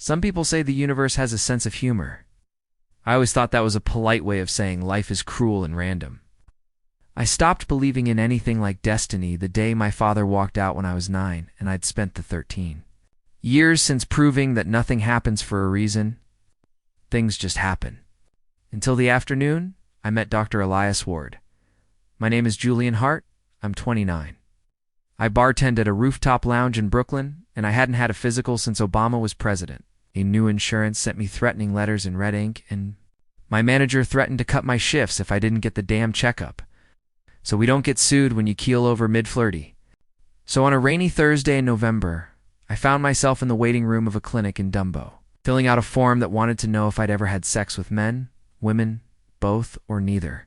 Some people say the universe has a sense of humor. I always thought that was a polite way of saying life is cruel and random. I stopped believing in anything like destiny the day my father walked out when I was 9 and I'd spent the 13 years since proving that nothing happens for a reason. Things just happen. Until the afternoon, I met Dr. Elias Ward. My name is Julian Hart. I'm 29. I bartend at a rooftop lounge in Brooklyn, and I hadn't had a physical since Obama was president. A new insurance sent me threatening letters in red ink, and my manager threatened to cut my shifts if I didn't get the damn checkup. So we don't get sued when you keel over mid-flirty. So on a rainy Thursday in November, I found myself in the waiting room of a clinic in Dumbo, filling out a form that wanted to know if I'd ever had sex with men, women, both, or neither.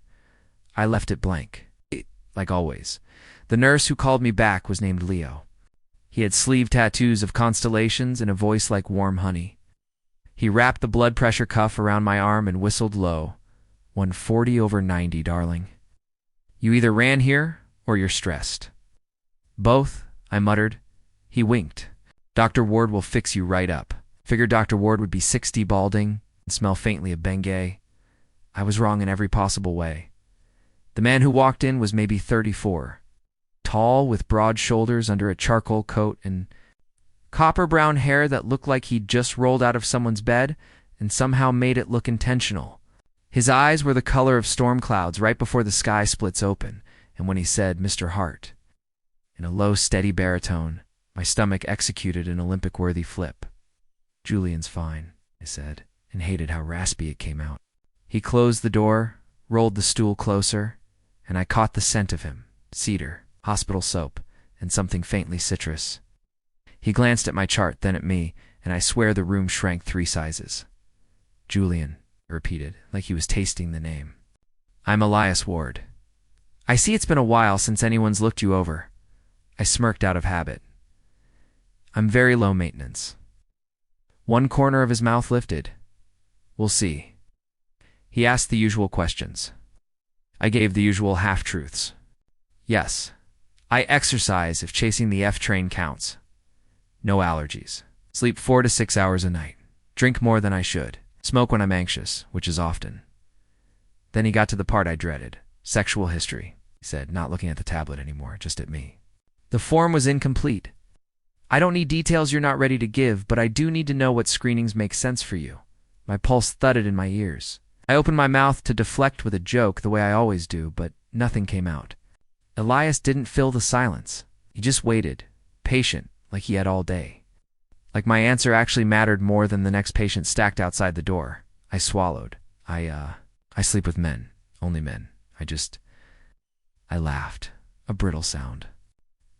I left it blank. Like always. The nurse who called me back was named Leo. He had sleeve tattoos of constellations and a voice like warm honey. He wrapped the blood pressure cuff around my arm and whistled low. 140/90, darling. You either ran here or you're stressed. Both, I muttered. He winked. Dr. Ward will fix you right up. Figured Dr. Ward would be 60, balding, and smell faintly of Bengay. I was wrong in every possible way. The man who walked in was maybe 34. Tall, with broad shoulders under a charcoal coat and copper-brown hair that looked like he'd just rolled out of someone's bed and somehow made it look intentional. His eyes were the color of storm clouds right before the sky splits open, and when he said, "Mr. Hart," in a low, steady baritone, my stomach executed an Olympic-worthy flip. "Julian's fine," I said, and hated how raspy it came out. He closed the door, rolled the stool closer, and I caught the scent of him, cedar, hospital soap, and something faintly citrus. He glanced at my chart, then at me, and I swear the room shrank 3 sizes. "Julian," I repeated, like he was tasting the name. "I'm Elias Ward. I see it's been a while since anyone's looked you over." I smirked out of habit. "I'm very low maintenance." One corner of his mouth lifted. "We'll see." He asked the usual questions. I gave the usual half-truths. Yes, I exercise if chasing the F train counts. No allergies. Sleep 4 to 6 hours a night. Drink more than I should. Smoke when I'm anxious, which is often. Then he got to the part I dreaded. Sexual history, he said, not looking at the tablet anymore, just at me. The form was incomplete. "I don't need details you're not ready to give, but I do need to know what screenings make sense for you." My pulse thudded in my ears. I opened my mouth to deflect with a joke the way I always do, but nothing came out. Elias didn't fill the silence. He just waited, patient, like he had all day. Like my answer actually mattered more than the next patient stacked outside the door. I swallowed. I sleep with men. Only men. I laughed. A brittle sound.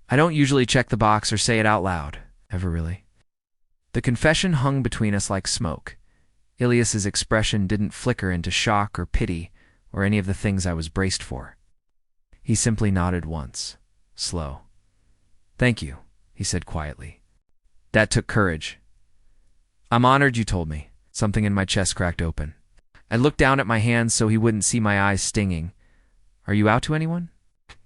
I don't usually check the box or say it out loud. Ever really? The confession hung between us like smoke. Ilias's expression didn't flicker into shock or pity or any of the things I was braced for. He simply nodded once. Slow. "Thank you," he said quietly. "That took courage." "I'm honored you told me." Something in my chest cracked open. I looked down at my hands so he wouldn't see my eyes stinging. "Are you out to anyone?"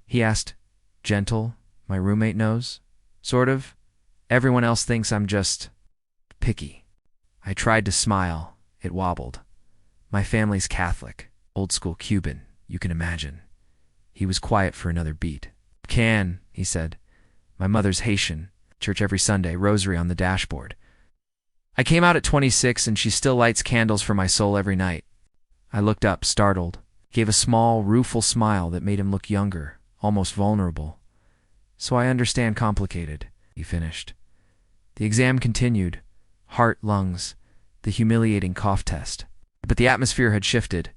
he asked. Gentle. My roommate knows. Sort of. Everyone else thinks I'm just picky. I tried to smile. It wobbled. "My family's Catholic. Old school Cuban, you can imagine." He was quiet for another beat. "Can," he said. "My mother's Haitian. Church every Sunday, rosary on the dashboard. I came out at 26 and she still lights candles for my soul every night." I looked up, startled. Gave a small, rueful smile that made him look younger, almost vulnerable. "So I understand complicated," he finished. The exam continued. Heart, lungs, the humiliating cough test. But the atmosphere had shifted.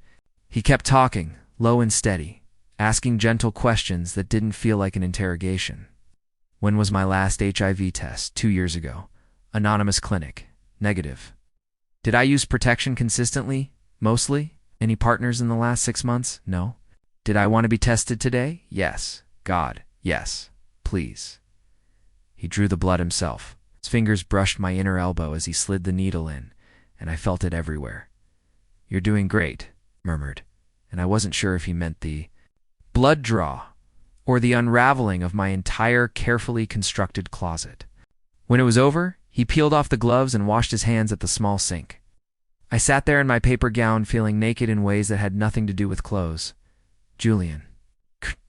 He kept talking, low and steady, asking gentle questions that didn't feel like an interrogation. "When was my last HIV test?" 2 years ago. Anonymous clinic. Negative. "Did I use protection consistently? Mostly? Any partners in the last 6 months? No. Did I want to be tested today? Yes. God, yes. Please." He drew the blood himself. His fingers brushed my inner elbow as he slid the needle in, and I felt it everywhere. "You're doing great," murmured, and I wasn't sure if he meant the blood draw or the unraveling of my entire carefully constructed closet. When it was over, He peeled off the gloves and washed his hands at the small sink. I sat there in my paper gown, feeling naked in ways that had nothing to do with clothes. "Julian,"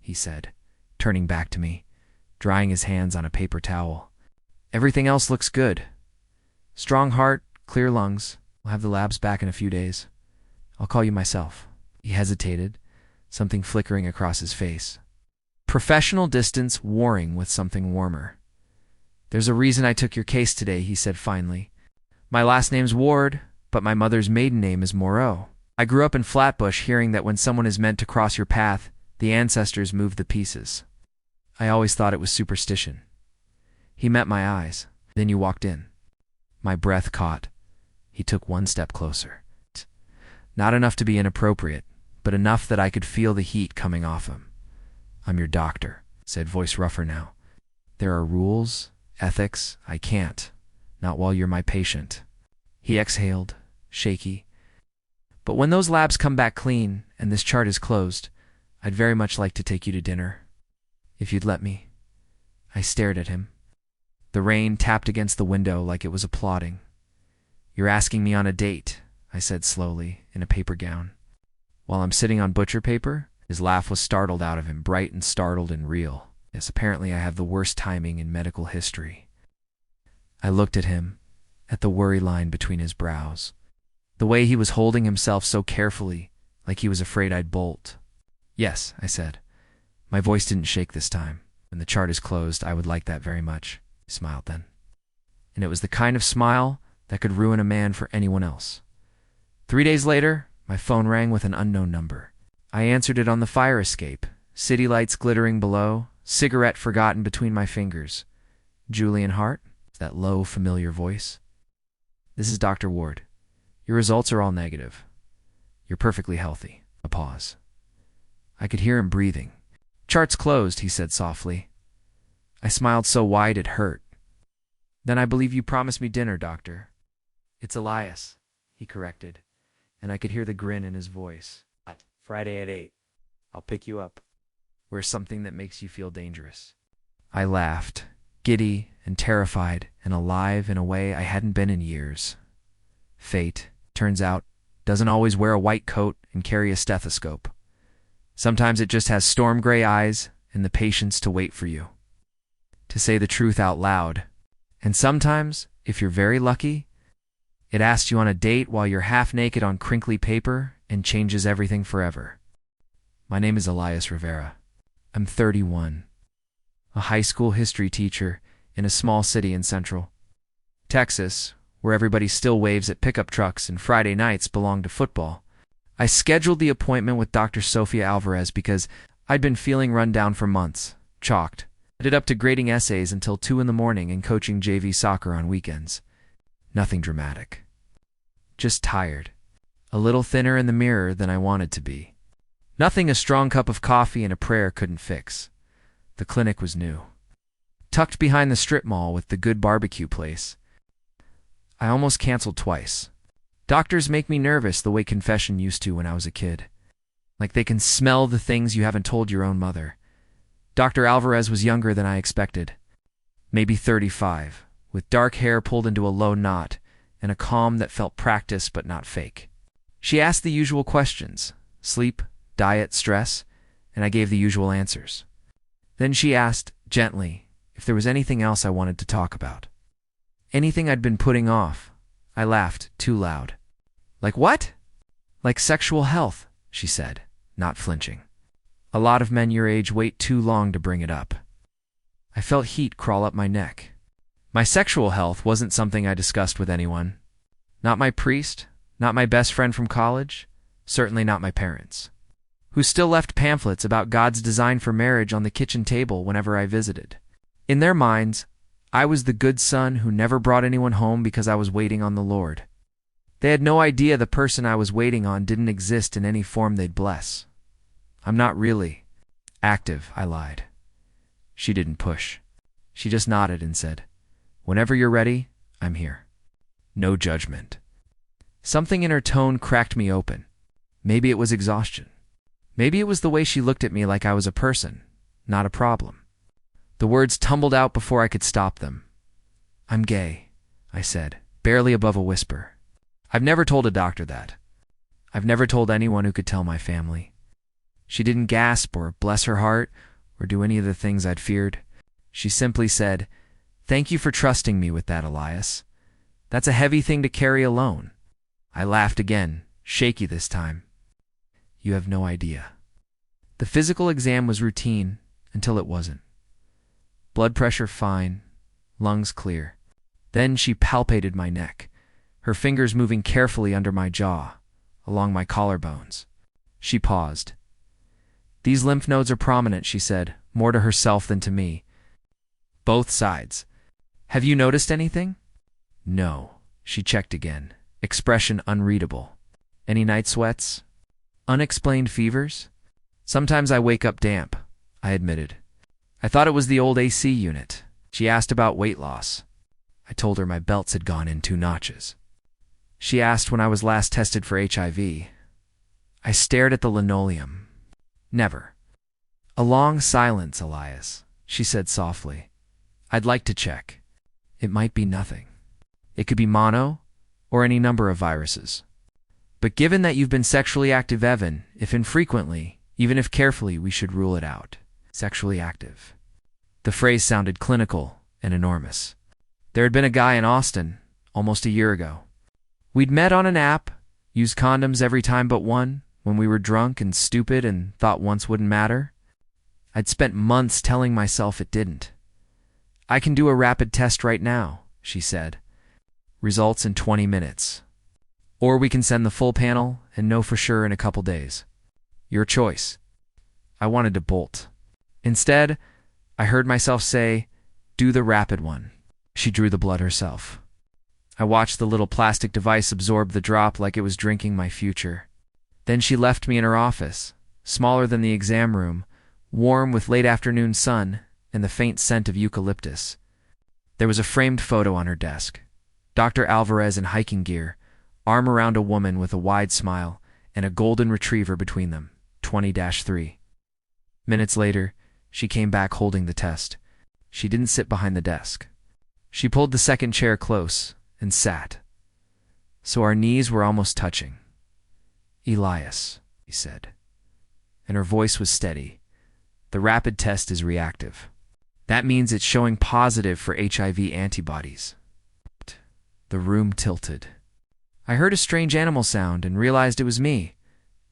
he said, turning back to me, drying his hands on a paper towel. "Everything else looks good. Strong heart, clear lungs. We'll have the labs back in a few days. I'll call you myself." He hesitated, something flickering across his face. Professional distance warring with something warmer. "There's a reason I took your case today," he said finally. "My last name's Ward, but my mother's maiden name is Moreau. I grew up in Flatbush hearing that when someone is meant to cross your path, the ancestors move the pieces. I always thought it was superstition." He met my eyes. "Then you walked in." My breath caught. He took one step closer. Not enough to be inappropriate, but enough that I could feel the heat coming off him. "I'm your doctor," said, voice rougher now. "There are rules, ethics. I can't. Not while you're my patient." He exhaled, shaky. "But when those labs come back clean and this chart is closed, I'd very much like to take you to dinner. If you'd let me." I stared at him. The rain tapped against the window like it was applauding. "You're asking me on a date," I said slowly, in a paper gown. "While I'm sitting on butcher paper?" His laugh was startled out of him, bright and startled and real. Yes, apparently I have the worst timing in medical history. I looked at him, at the worry line between his brows. The way he was holding himself so carefully, like he was afraid I'd bolt. "Yes," I said. My voice didn't shake this time. "When the chart is closed, I would like that very much." He smiled then. And it was the kind of smile that could ruin a man for anyone else. 3 days later, my phone rang with an unknown number. I answered it on the fire escape, city lights glittering below, cigarette forgotten between my fingers. "Julian Hart?" That low, familiar voice. "This is Dr. Ward. Your results are all negative. You're perfectly healthy." A pause. I could hear him breathing. "Chart's closed," he said softly. I smiled so wide it hurt. "Then I believe you promised me dinner, doctor." "It's Elias," he corrected, and I could hear the grin in his voice. "Friday at 8. I'll pick you up. Where's something that makes you feel dangerous?" I laughed, giddy and terrified and alive in a way I hadn't been in years. Fate, turns out, doesn't always wear a white coat and carry a stethoscope. Sometimes it just has storm gray eyes and the patience to wait for you, to say the truth out loud. And sometimes, if you're very lucky, it asks you on a date while you're half naked on crinkly paper and changes everything forever. My name is Elias Rivera. I'm 31, a high school history teacher in a small city in Central Texas, where everybody still waves at pickup trucks and Friday nights belong to football. I scheduled the appointment with Dr. Sofia Alvarez because I'd been feeling run down for months, chalked. I did up to grading essays until 2 in the morning and coaching JV soccer on weekends. Nothing dramatic. Just tired. A little thinner in the mirror than I wanted to be. Nothing a strong cup of coffee and a prayer couldn't fix. The clinic was new. Tucked behind the strip mall with the good barbecue place. I almost canceled twice. Doctors make me nervous the way confession used to when I was a kid. Like they can smell the things you haven't told your own mother. Dr. Alvarez was younger than I expected. Maybe 35, with dark hair pulled into a low knot and a calm that felt practiced but not fake. She asked the usual questions: sleep, diet, stress, and I gave the usual answers. Then she asked, gently, if there was anything else I wanted to talk about. Anything I'd been putting off. I laughed, too loud. "Like what?" "Like sexual health," she said, not flinching. "A lot of men your age wait too long to bring it up." I felt heat crawl up my neck. My sexual health wasn't something I discussed with anyone. Not my priest, not my best friend from college, certainly not my parents, who still left pamphlets about God's design for marriage on the kitchen table whenever I visited. In their minds, I was the good son who never brought anyone home because I was waiting on the Lord. They had no idea the person I was waiting on didn't exist in any form they'd bless. "I'm not really active," I lied. She didn't push. She just nodded and said, "Whenever you're ready, I'm here." No judgment. Something in her tone cracked me open. Maybe it was exhaustion. Maybe it was the way she looked at me like I was a person, not a problem. The words tumbled out before I could stop them. "I'm gay. I said, barely above a whisper. I've never told a doctor that. I've never told anyone who could tell my family. She didn't gasp or bless her heart or do any of the things I'd feared. She simply said, "Thank you for trusting me with that, Elias. That's a heavy thing to carry alone." I laughed again, shaky this time. You have no idea. The physical exam was routine until it wasn't. Blood pressure fine, lungs clear. Then she palpated my neck, her fingers moving carefully under my jaw, along my collarbones. She paused. "These lymph nodes are prominent," she said, more to herself than to me. "Both sides. Have you noticed anything?" "No." She checked again, expression unreadable. "Any night sweats? Unexplained fevers?" "Sometimes I wake up damp," I admitted. "I thought it was the old AC unit." She asked about weight loss. I told her my belts had gone in 2 notches. She asked when I was last tested for HIV. I stared at the linoleum. "Never." "A long silence, Elias," she said softly. "I'd like to check. It might be nothing. It could be mono or any number of viruses. But given that you've been sexually active, Evan, if infrequently, even if carefully, we should rule it out." Sexually active. The phrase sounded clinical and enormous. There had been a guy in Austin almost a year ago. We'd met on an app, used condoms every time but one, when we were drunk and stupid and thought once wouldn't matter. I'd spent months telling myself it didn't. "I can do a rapid test right now," she said. "Results in 20 minutes. Or we can send the full panel and know for sure in a couple days. Your choice." I wanted to bolt. Instead, I heard myself say, "Do the rapid one." She drew the blood herself. I watched the little plastic device absorb the drop like it was drinking my future. Then she left me in her office, smaller than the exam room, warm with late afternoon sun and the faint scent of eucalyptus. There was a framed photo on her desk. Dr. Alvarez in hiking gear, arm around a woman with a wide smile and a golden retriever between them, 20-3. Minutes later, she came back holding the test. She didn't sit behind the desk. She pulled the second chair close and sat. So our knees were almost touching. "Elias," he said, and her voice was steady. "The rapid test is reactive. That means it's showing positive for HIV antibodies." The room tilted. I heard a strange animal sound and realized it was me.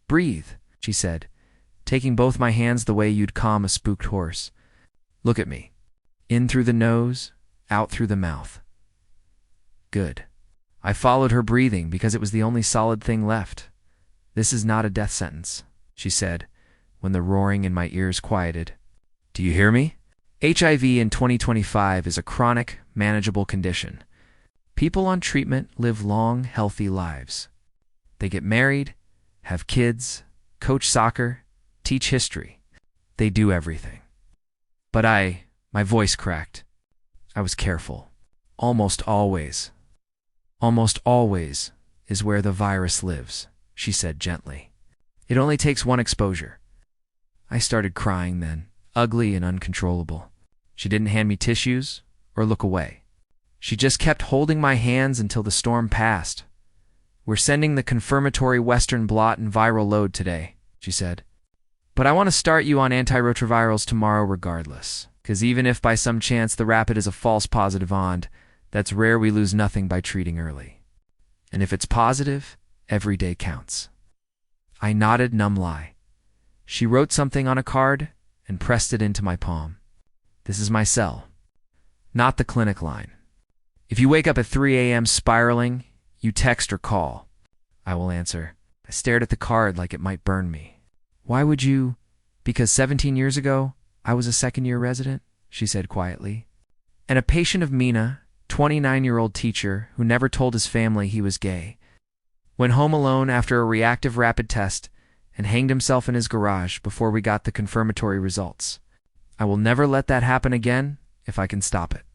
"Breathe," she said, taking both my hands the way you'd calm a spooked horse. "Look at me. In through the nose, out through the mouth." "Good." I followed her breathing because it was the only solid thing left. "This is not a death sentence," she said, when the roaring in my ears quieted. "Do you hear me? HIV in 2025 is a chronic, manageable condition. People on treatment live long, healthy lives. They get married, have kids, coach soccer, teach history. They do everything. But my voice cracked. I was careful. Almost always is where the virus lives," she said gently. "It only takes one exposure." I started crying then, ugly and uncontrollable. She didn't hand me tissues or look away. She just kept holding my hands until the storm passed. "We're sending the confirmatory Western blot and viral load today," she said. "But I want to start you on antiretrovirals tomorrow regardless, because even if by some chance the rapid is a false positive OND, that's rare. We lose nothing by treating early. And if it's positive, every day counts." I nodded, numb lie. She wrote something on a card and pressed it into my palm. "This is my cell, not the clinic line. If you wake up at 3 a.m. spiraling, you text or call. I will answer." I stared at the card like it might burn me. "Why would you?" "Because 17 years ago, I was a second-year resident," she said quietly. "And a patient of Mina, 29-year-old teacher who never told his family he was gay. Went home alone after a reactive rapid test and hanged himself in his garage before we got the confirmatory results. I will never let that happen again if I can stop it."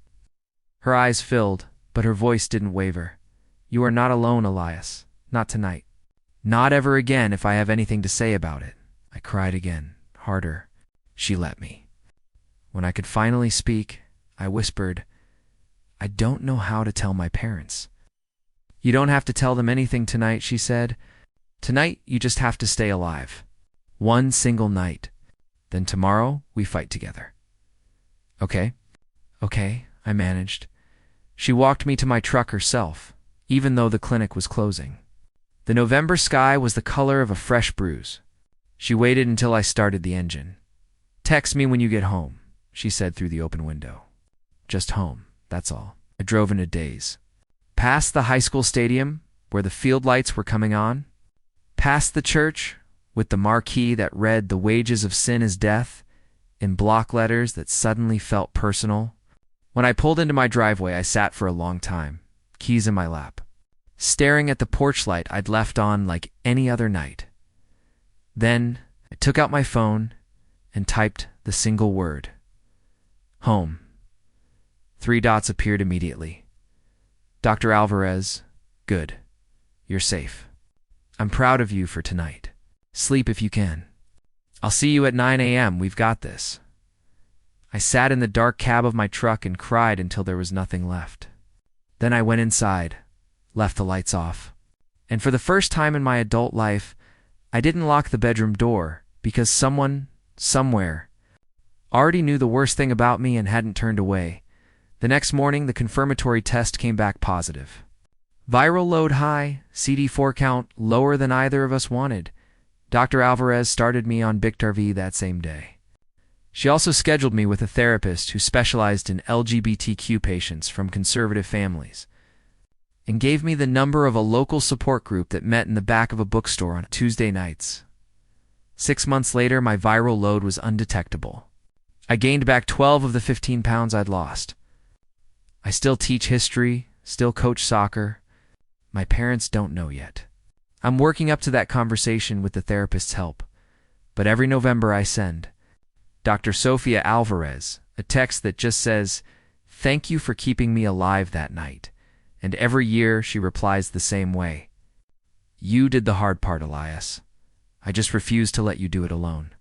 Her eyes filled, but her voice didn't waver. "You are not alone, Elias. Not tonight. Not ever again if I have anything to say about it." I cried again, harder. She let me. When I could finally speak, I whispered, I don't know how to tell my parents. You don't have to tell them anything tonight, she said. Tonight, you just have to stay alive. One single night. Then tomorrow, we fight together. Okay, I managed. She walked me to my truck herself, even though the clinic was closing. The November sky was the color of a fresh bruise. She waited until I started the engine. Text me when you get home, she said through the open window. Just home, that's all. I drove in a daze. Past the high school stadium, where the field lights were coming on. Past the church, with the marquee that read "The wages of sin is death," in block letters that suddenly felt personal. When I pulled into my driveway, I sat for a long time, keys in my lap, staring at the porch light I'd left on like any other night. Then I took out my phone and typed the single word. Home. 3 dots appeared immediately. Dr. Alvarez, good. You're safe. I'm proud of you for tonight. Sleep if you can. I'll see you at 9 a.m. We've got this. I sat in the dark cab of my truck and cried until there was nothing left. Then I went inside, left the lights off. And for the first time in my adult life, I didn't lock the bedroom door because someone, somewhere, already knew the worst thing about me and hadn't turned away. The next morning, the confirmatory test came back positive. Viral load high, CD4 count lower than either of us wanted. Dr. Alvarez started me on Biktarvy that same day. She also scheduled me with a therapist who specialized in LGBTQ patients from conservative families, and gave me the number of a local support group that met in the back of a bookstore on Tuesday nights. 6 months later, my viral load was undetectable. I gained back 12 of the 15 pounds I'd lost. I still teach history, still coach soccer. My parents don't know yet. I'm working up to that conversation with the therapist's help. But every November I send Dr. Sofia Alvarez a text that just says, "Thank you for keeping me alive that night." And every year she replies the same way. "You did the hard part, Elias. I just refuse to let you do it alone.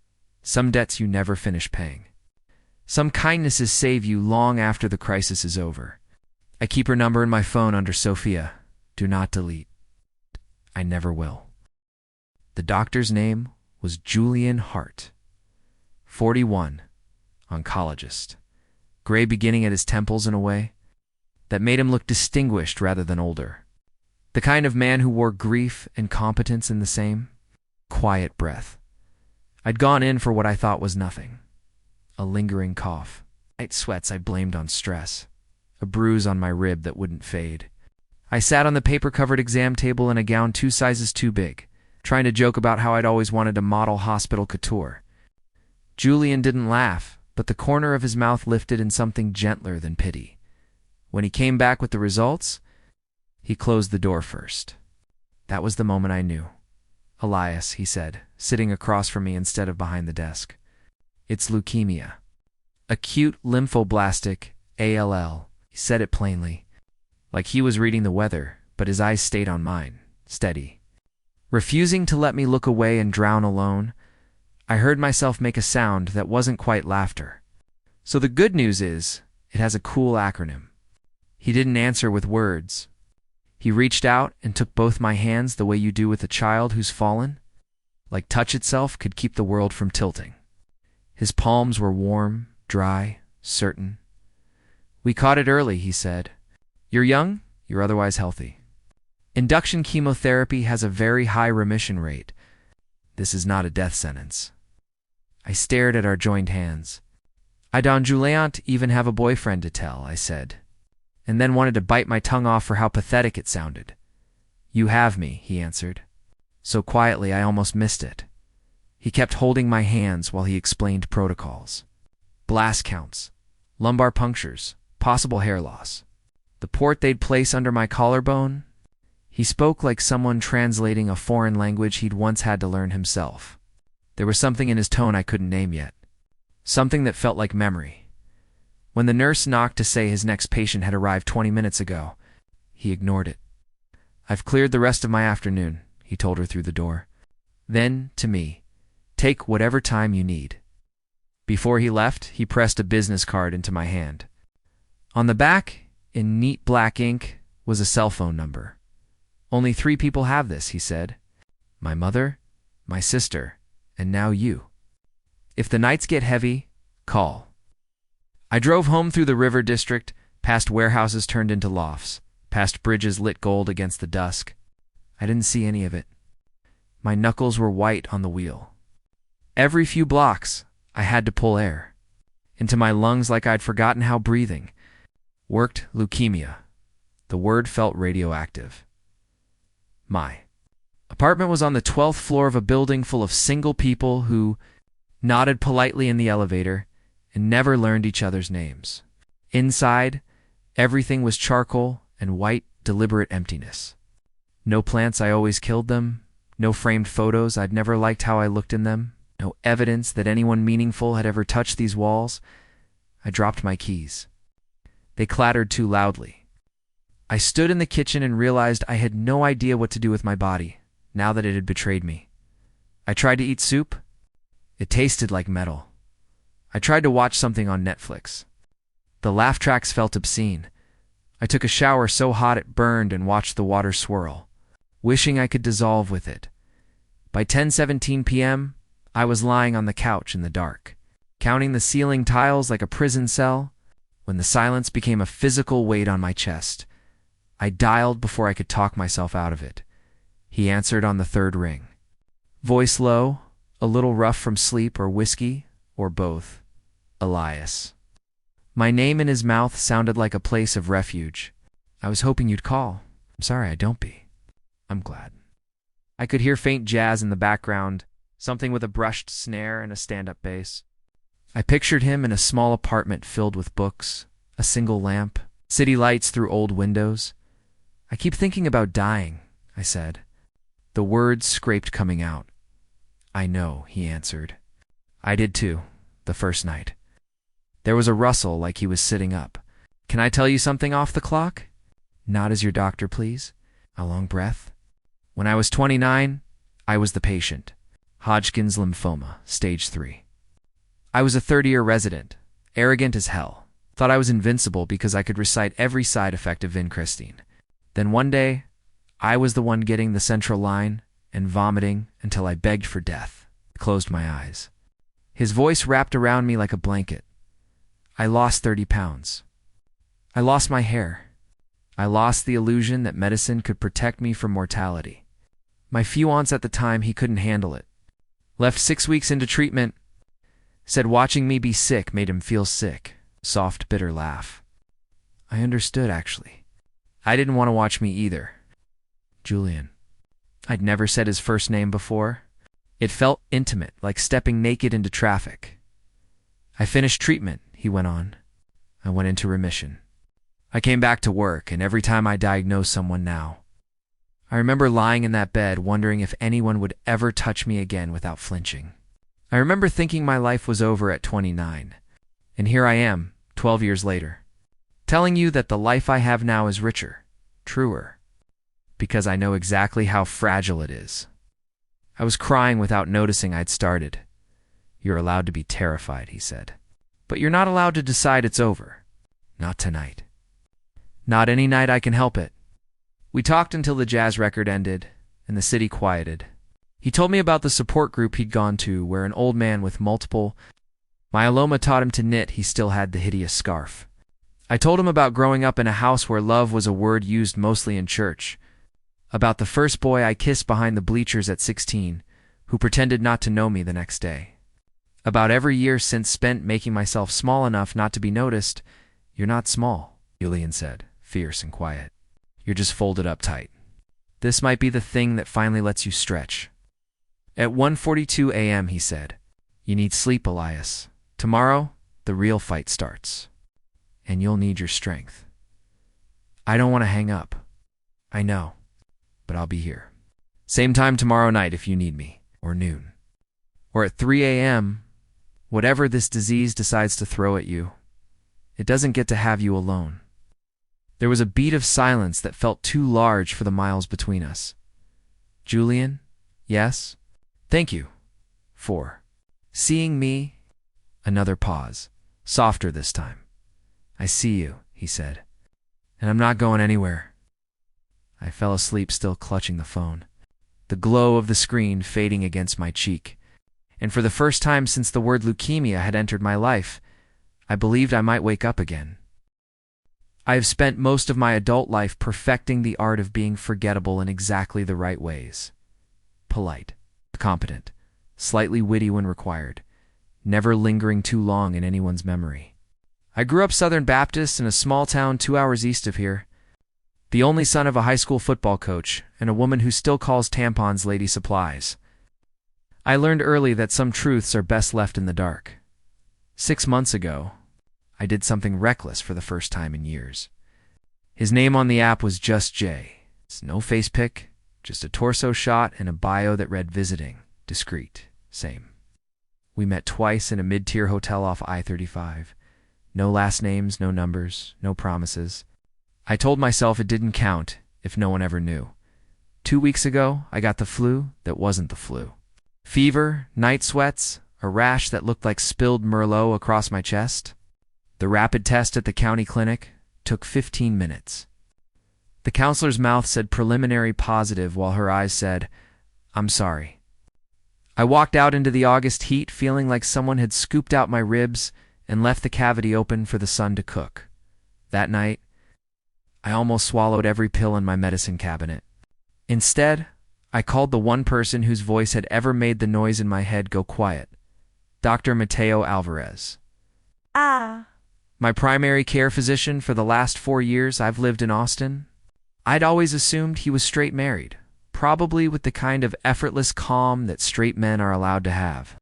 Some debts you never finish paying. Some kindnesses save you long after the crisis is over." I keep her number in my phone under Sophia. Do not delete. I never will. The doctor's name was Julian Hart. 41, oncologist. Gray beginning at his temples in a way that made him look distinguished rather than older. The kind of man who wore grief and competence in the same quiet breath. I'd gone in for what I thought was nothing. A lingering cough. Night sweats I blamed on stress. A bruise on my rib that wouldn't fade. I sat on the paper-covered exam table in a gown 2 sizes too big, trying to joke about how I'd always wanted to model hospital couture. Julian didn't laugh, but the corner of his mouth lifted in something gentler than pity. When he came back with the results, he closed the door first. That was the moment I knew. "Elias," he said, sitting across from me instead of behind the desk. "It's leukemia. Acute lymphoblastic ALL." He said it plainly, like he was reading the weather, but his eyes stayed on mine, steady. Refusing to let me look away and drown alone, I heard myself make a sound that wasn't quite laughter. So the good news is, it has a cool acronym. He didn't answer with words. He reached out and took both my hands the way you do with a child who's fallen, like touch itself could keep the world from tilting. His palms were warm, dry, certain. "We caught it early," he said. "You're young, you're otherwise healthy. Induction chemotherapy has a very high remission rate. This is not a death sentence." I stared at our joined hands. "I don't Juliant even have a boyfriend to tell," I said, and then wanted to bite my tongue off for how pathetic it sounded. "You have me," he answered, so quietly I almost missed it. He kept holding my hands while he explained protocols. Blast counts, lumbar punctures, possible hair loss. The port they'd place under my collarbone. He spoke like someone translating a foreign language he'd once had to learn himself. There was something in his tone I couldn't name yet. Something that felt like memory. When the nurse knocked to say his next patient had arrived 20 minutes ago, he ignored it. "I've cleared the rest of my afternoon," he told her through the door. Then, to me, "Take whatever time you need." Before he left, he pressed a business card into my hand. On the back, in neat black ink was a cell phone number. "Only 3 people have this," he said. "My mother, my sister, and now you. If the nights get heavy, call." I drove home through the river district, past warehouses turned into lofts, past bridges lit gold against the dusk. I didn't see any of it. My knuckles were white on the wheel. Every few blocks, I had to pull air into my lungs like I'd forgotten how breathing worked. Leukemia. The word felt radioactive. My apartment was on the 12th floor of a building full of single people who nodded politely in the elevator and never learned each other's names. Inside, everything was charcoal and white, deliberate emptiness. No plants, I always killed them. No framed photos, I'd never liked how I looked in them. No evidence that anyone meaningful had ever touched these walls. I dropped my keys. They clattered too loudly. I stood in the kitchen and realized I had no idea what to do with my body, now that it had betrayed me. I tried to eat soup. It tasted like metal. I tried to watch something on Netflix. The laugh tracks felt obscene. I took a shower so hot it burned and watched the water swirl, wishing I could dissolve with it. By 10:17 p.m., I was lying on the couch in the dark, counting the ceiling tiles like a prison cell, when the silence became a physical weight on my chest. I dialed before I could talk myself out of it. He answered on the 3rd ring. Voice low, a little rough from sleep or whiskey, or both. Elias. My name in his mouth sounded like a place of refuge. "I was hoping you'd call." "I'm sorry, I don't be." "I'm glad." I could hear faint jazz in the background, something with a brushed snare and a stand-up bass. I pictured him in a small apartment filled with books, a single lamp, city lights through old windows. "I keep thinking about dying," I said. The words scraped coming out. "I know," he answered. "I did too, the first night." There was a rustle like he was sitting up. "Can I tell you something off the clock?" "Not as your doctor, please." A long breath. "When I was 29, I was the patient. Hodgkin's lymphoma, stage 3. I was a third-year resident, arrogant as hell. Thought I was invincible because I could recite every side effect of vincristine. Then one day, I was the one getting the central line and vomiting until I begged for death." I closed my eyes. His voice wrapped around me like a blanket. "I lost 30 pounds. I lost my hair. I lost the illusion that medicine could protect me from mortality. My fiancé at the time, he couldn't handle it. Left 6 weeks into treatment. Said watching me be sick made him feel sick." Soft, bitter laugh. I understood, actually. I didn't want to watch me either. Julian. I'd never said his first name before. It felt intimate, like stepping naked into traffic. "I finished treatment," he went on. "I went into remission. I came back to work, and every time I diagnose someone now, I remember lying in that bed wondering if anyone would ever touch me again without flinching. I remember thinking my life was over at 29, and here I am, 12 years later, telling you that the life I have now is richer, truer, because I know exactly how fragile it is." I was crying without noticing I'd started. "You're allowed to be terrified," he said. "But you're not allowed to decide it's over. Not tonight. Not any night I can help it." We talked until the jazz record ended and the city quieted. He told me about the support group he'd gone to, where an old man with multiple myeloma taught him to knit. He still had the hideous scarf. I told him about growing up in a house where love was a word used mostly in church. About the first boy I kissed behind the bleachers at 16, who pretended not to know me the next day. About every year since spent making myself small enough not to be noticed. "You're not small," Julian said, fierce and quiet. "You're just folded up tight. This might be the thing that finally lets you stretch." At 1:42 a.m. he said, "You need sleep, Elias. Tomorrow, the real fight starts. And you'll need your strength." I don't want to hang up. I know, but I'll be here. Same time tomorrow night if you need me, or noon. Or at 3 a.m., whatever this disease decides to throw at you, it doesn't get to have you alone. There was a beat of silence that felt too large for the miles between us. "Julian, yes? Thank you for seeing me." Another pause, softer this time. "I see you," he said. And I'm not going anywhere. I fell asleep still clutching the phone, the glow of the screen fading against my cheek. And for the first time since the word leukemia had entered my life, I believed I might wake up again. I have spent most of my adult life perfecting the art of being forgettable in exactly the right ways. Polite, competent, slightly witty when required, never lingering too long in anyone's memory. I grew up Southern Baptist in a small town 2 hours east of here, the only son of a high school football coach and a woman who still calls tampons Lady Supplies. I learned early that some truths are best left in the dark. 6 months ago, I did something reckless for the first time in years. His name on the app was just Jay. It's no face pic, just a torso shot and a bio that read visiting, discreet, same. We met twice in a mid-tier hotel off I-35. No last names, no numbers, no promises. I told myself it didn't count if no one ever knew. 2 weeks ago, I got the flu that wasn't the flu. Fever, night sweats, a rash that looked like spilled Merlot across my chest. The rapid test at the county clinic took 15 minutes. The counselor's mouth said preliminary positive while her eyes said, "I'm sorry." I walked out into the August heat feeling like someone had scooped out my ribs and left the cavity open for the sun to cook. That night, I almost swallowed every pill in my medicine cabinet. Instead, I called the one person whose voice had ever made the noise in my head go quiet, Dr. Mateo Alvarez. My primary care physician for the last 4 years I've lived in Austin. I'd always assumed he was straight married, probably with the kind of effortless calm that straight men are allowed to have.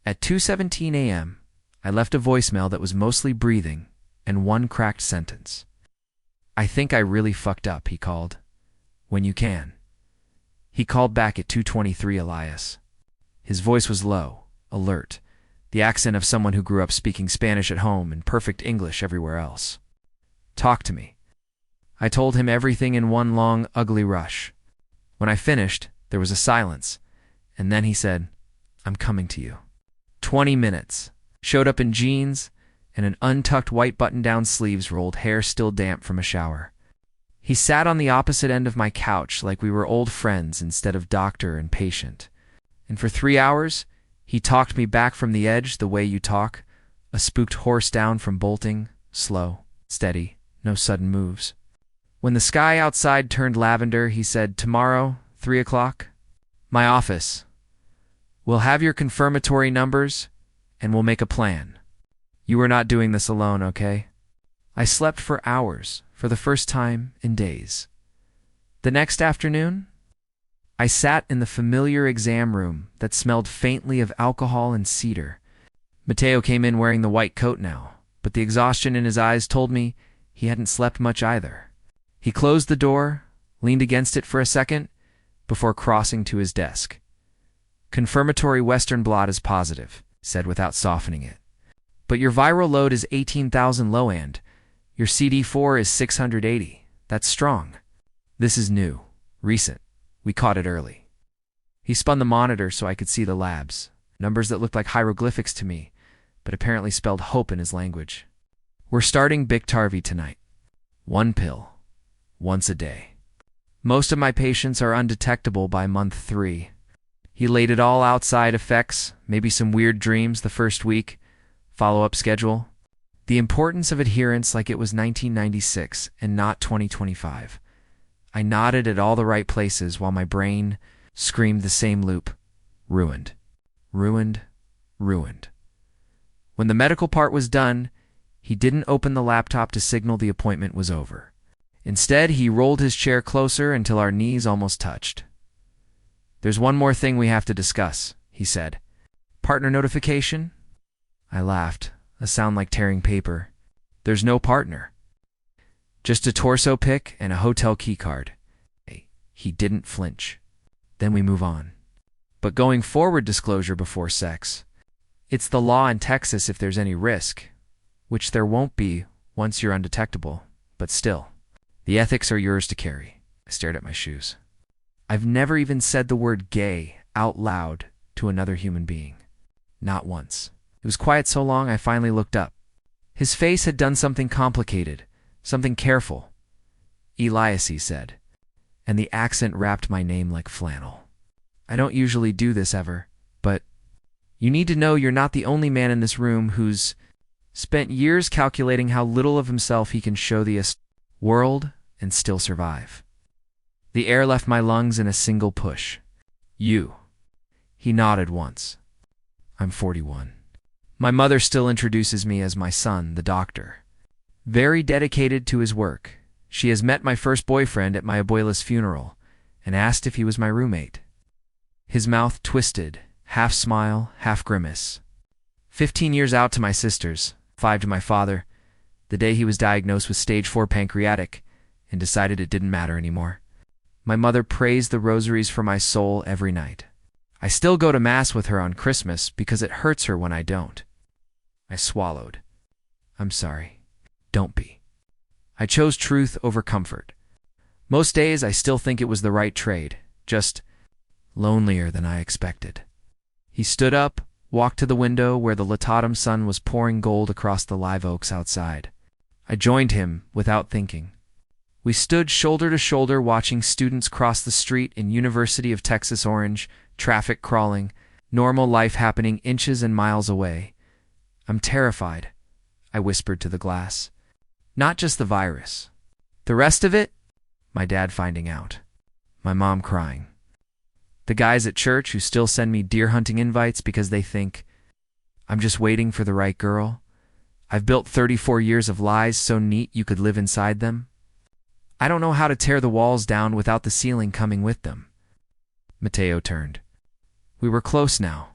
At 2:17 a.m., I left a voicemail that was mostly breathing and one cracked sentence. "I think I really fucked up," he called. "When you can." He called back at 2:23 Elias. His voice was low, alert, the accent of someone who grew up speaking Spanish at home and perfect English everywhere else. "Talk to me." I told him everything in one long, ugly rush. When I finished, there was a silence, and then he said, "I'm coming to you." 20 minutes. Showed up in jeans and an untucked white button-down sleeves rolled hair still damp from a shower. He sat on the opposite end of my couch like we were old friends instead of doctor and patient. And for 3 hours, he talked me back from the edge the way you talk, a spooked horse down from bolting, slow, steady, no sudden moves. When the sky outside turned lavender, he said, "Tomorrow, 3 o'clock, my office. We'll have your confirmatory numbers, and we'll make a plan. You are not doing this alone, okay?" I slept for hours, for the first time in days. The next afternoon, I sat in the familiar exam room that smelled faintly of alcohol and cedar. Mateo came in wearing the white coat now, but the exhaustion in his eyes told me he hadn't slept much either. He closed the door, leaned against it for a second, before crossing to his desk. "Confirmatory Western blot is positive," said without softening it. "But your viral load is 18,000 low end. Your CD4 is 680. That's strong. This is new, recent. We caught it early." He spun the monitor so I could see the labs, numbers that looked like hieroglyphics to me, but apparently spelled hope in his language. "We're starting Biktarvy tonight. 1 pill, once a day. Most of my patients are undetectable by month 3. He laid it all out: side effects, maybe some weird dreams the first week, follow-up schedule. The importance of adherence like it was 1996 and not 2025. I nodded at all the right places while my brain screamed the same loop. Ruined. Ruined. Ruined. When the medical part was done, he didn't open the laptop to signal the appointment was over. Instead, he rolled his chair closer until our knees almost touched. "There's one more thing we have to discuss," he said. "Partner notification?" I laughed, a sound like tearing paper. "There's no partner. Just a torso pic and a hotel keycard." He didn't flinch. "Then we move on. But going forward, disclosure before sex. It's the law in Texas if there's any risk, which there won't be once you're undetectable, but still. The ethics are yours to carry." I stared at my shoes. I've never even said the word gay out loud to another human being. Not once. It was quiet so long I finally looked up. His face had done something complicated, something careful, Elias, he said, and the accent wrapped my name like flannel. I don't usually do this ever, but you need to know you're not the only man in this room who's spent years calculating how little of himself he can show the world and still survive. The air left my lungs in a single push. You. He nodded once. I'm 41. My mother still introduces me as my son, the doctor. Very dedicated to his work. She has met my first boyfriend at my abuela's funeral and asked if he was my roommate. His mouth twisted, half smile, half grimace. 15 years out to my sisters, 5 to my father, the day he was diagnosed with stage 4 pancreatic and decided it didn't matter anymore. My mother prays the rosaries for my soul every night. I still go to Mass with her on Christmas because it hurts her when I don't. I swallowed. I'm sorry. Don't be. I chose truth over comfort. Most days I still think it was the right trade, just lonelier than I expected. He stood up, walked to the window where the Latatum sun was pouring gold across the live oaks outside. I joined him without thinking. We stood shoulder to shoulder watching students cross the street in University of Texas Orange, traffic crawling, normal life happening inches and miles away. I'm terrified, I whispered to the glass. Not just the virus. The rest of it? My dad finding out. My mom crying. The guys at church who still send me deer hunting invites because they think I'm just waiting for the right girl. I've built 34 years of lies so neat you could live inside them. I don't know how to tear the walls down without the ceiling coming with them. Mateo turned. We were close now.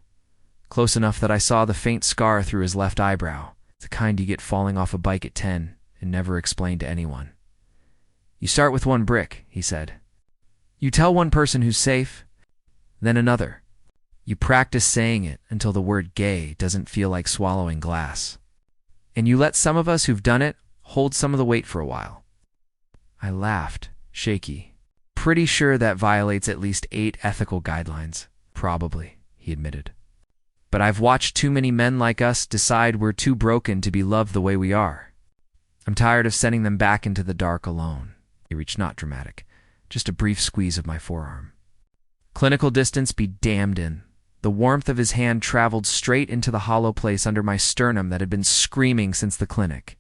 Close enough that I saw the faint scar through his left eyebrow, the kind you get falling off a bike at 10 and never explain to anyone. You start with one brick, he said. You tell one person who's safe, then another. You practice saying it until the word gay doesn't feel like swallowing glass. And you let some of us who've done it hold some of the weight for a while. I laughed, shaky. Pretty sure that violates at least 8 ethical guidelines. Probably, he admitted. But I've watched too many men like us decide we're too broken to be loved the way we are. I'm tired of sending them back into the dark alone. He reached, not dramatic, just a brief squeeze of my forearm. Clinical distance be damned in. The warmth of his hand traveled straight into the hollow place under my sternum that had been screaming since the clinic.